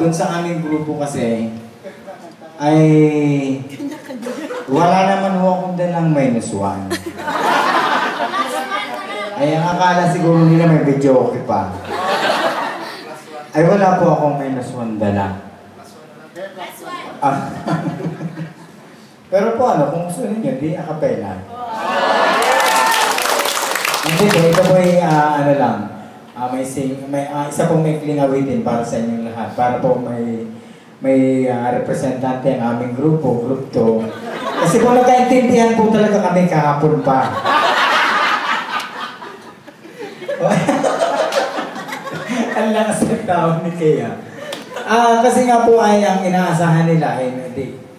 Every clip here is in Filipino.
dun sa aming grupo kasi, ay wala naman ho akong dalang -1. Ay, ang akala siguro nila may video okay pa. Ay, wala po akong -1 dala. Pero po ano, kung gusto ninyo, di acapella. Hindi po, ito po ay ano lang, isa pong maikling awitin para sa inyong lahat. Para po may representante ang aming grupo, Group 2. Kasi po nagkaintindihan po talaga kami kahapon pa. Ang lakas ng tao ni Kea. Kasi nga po ay ang inaasahan nila ay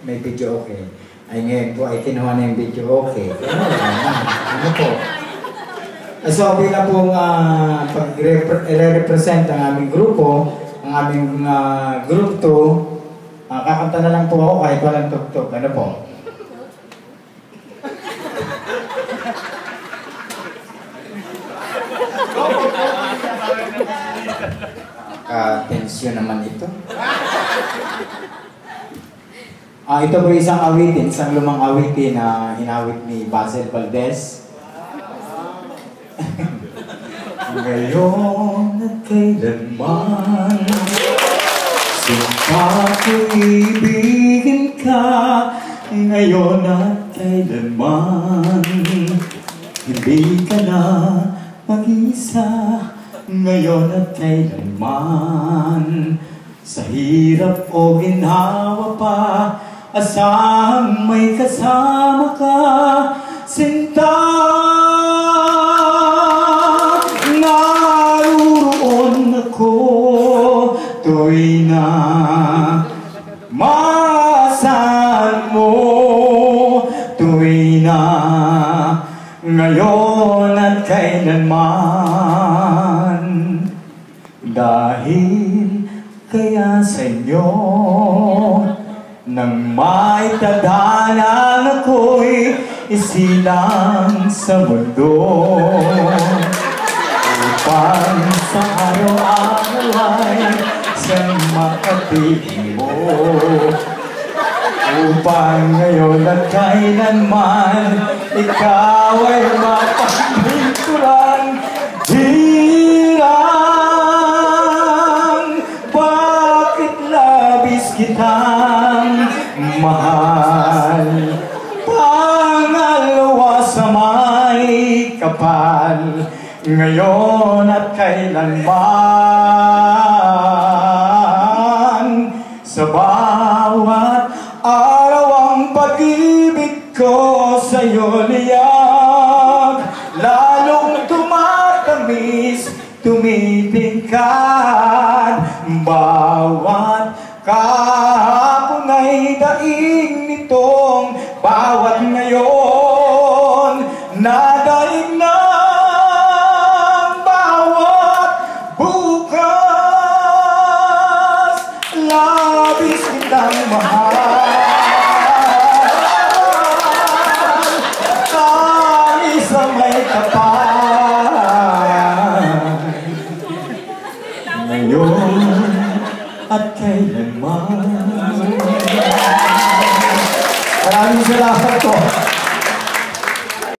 may video okay. Ay ngayon po ay kinuha na yung video okay. Ano po? So bilang pong pag-represent ang aming grupo, ang aming Group 2, kakanta na lang po ako kahit walang tugtog. Ano po? Tensyon naman ito. Ito po isang awitin, isang lumang awitin na hinawit ni Basil Valdez. Ngayon at kailanman, sumpa ko ibigin ka. Ngayon at kailanman, hindi ka na mag-isa. Ngayon at kailanman, sa hirap o ginhawa pa, asang may kasama ka, sinta. Naroon ako, tuwi na maasahan mo, tuwi na ngayon at kailanman. Dahil kaya sa inyo, nang maitadhana ako'y isilang sa mundo, upang sa araw-araw ay siyang makapiling mo, upang ngayon at kailanman ikaw ay mapagpinturan. Hirang, bakit labis kitang mahal, pangalawa sa may kapal, ngayon at kailanman. Sa bawat araw ang pag-ibig ko sa'yo liyak, lalong tumatamis, tumitingkad bawat